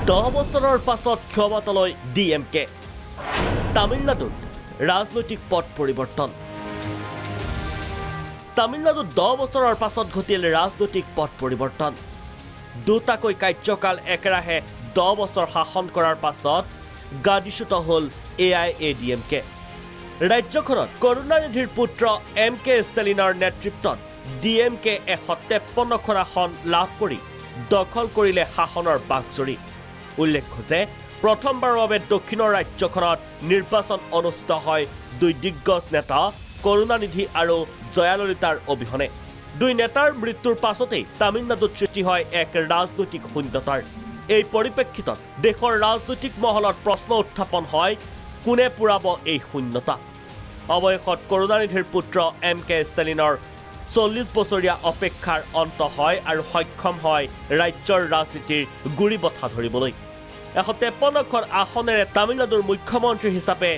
10 বছৰৰ পাছত ক্ষমতালৈ DMK তামিলনাডুত ৰাজনৈতিক পথ পৰিৱৰ্তন তামিলনাডুত 10 বছৰৰ পাছত ঘটিল ৰাজনৈতিক পথ পৰিৱৰ্তন দুটাকৈ কাৰ্যকাল একেৰাহে 10 বছৰ শাসন কৰাৰ পাছত গাদিচ্যুত হ'ল AIADMK ৰাজ্যখনত কৰুণানিধিৰ পুত্ৰ MK ষ্টেলিনৰ নেতৃত্বত DMK 153খন আসন লাভ কৰি দখল কৰিলে শাসনৰ বাকজৰী উল্লেখ্য যে প্ৰথমবাৰৰ বাবে দক্ষিণৰ ৰাজ্যখনত নিৰ্বাচন অনুষ্ঠিত হয় দুই দিগ্গজ নেতা কৰুণানিধি আৰু জয়াললিতাৰ অবিহনে দুই নেতাৰ মৃত্যুৰ পাছতেই তামিলনাডুত সৃষ্টি হয় এক ৰাজনৈতিক শূন্যতাৰ এই পৰিপ্ৰেক্ষিতত দেশৰ ৰাজনৈতিক মহলত প্ৰশ্ন উত্থাপন হয় কোনে পুৰাব এই শূন্যতা অৱশেষত কৰুণানিধিৰ পুত্ৰ MK ষ্টেলিনৰ 40 বছৰীয়া অপেক্ষাৰ অন্ত হয় আৰু সক্ষম হয় ৰাজ্যৰ ৰাজনীতিৰ গুৰি বঠা ধৰিবলৈ 153খন আসনেৰে তামিলনাডুৰ মুখ্যমন্ত্ৰী হিচাপে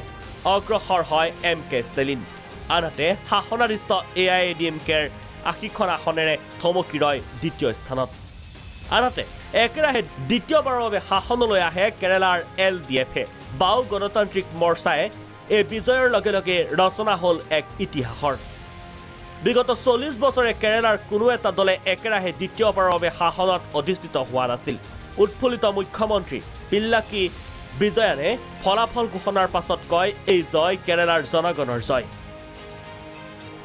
অগ্ৰসৰ হয় MK ষ্টেলিন আনহাতে শাসনাধীষ্ঠ AIADMKৰ 80খন আসনেৰে থমকি ৰয় দ্বিতীয় স্থানত আনহাতে একেৰাহে দ্বিতীয়বাৰৰ বাবে শাসনলৈ আহে কেৰালাৰ LDF বাও গণতান্ত্ৰিক মৰ্চাই এই বিজয়ৰ লগে লগে ৰচনা হ'ল এক ইতিহাসৰ বিগত 40 বছৰে কেৰালাৰ কোনো এটা দলে একেৰাহে দ্বিতীয়বাৰৰ বাবে শাসনত অধিষ্ঠিত হোৱা নাছিল উৎফুল্লিত মুখ্যমন্ত্ৰী পিল্লাকি বিজয়ানে ফলাফল ঘোষণাৰ পাছত কয় এই জয় কেৰালাৰ জনগণৰ জয়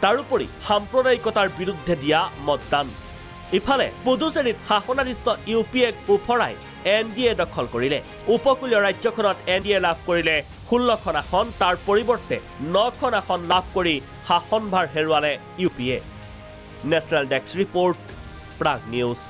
তাৰোপৰি সাম্প্ৰদায়িকতাৰ বিৰুদ্ধে দিয়া মতদান ইফালে পুডুচেৰীত শাসনাধীষ্ঠ UPAক উফৰাই NDA দখল কৰিলে উপকূলীয় ৰাজ্যখনত NDA লাভ কৰিলে 16খন আসন তাৰ পৰিৱৰ্তে 9খন আসন লাভ কৰি শাসনভাৰ হেৰুৱালে UPA national desk report Prag news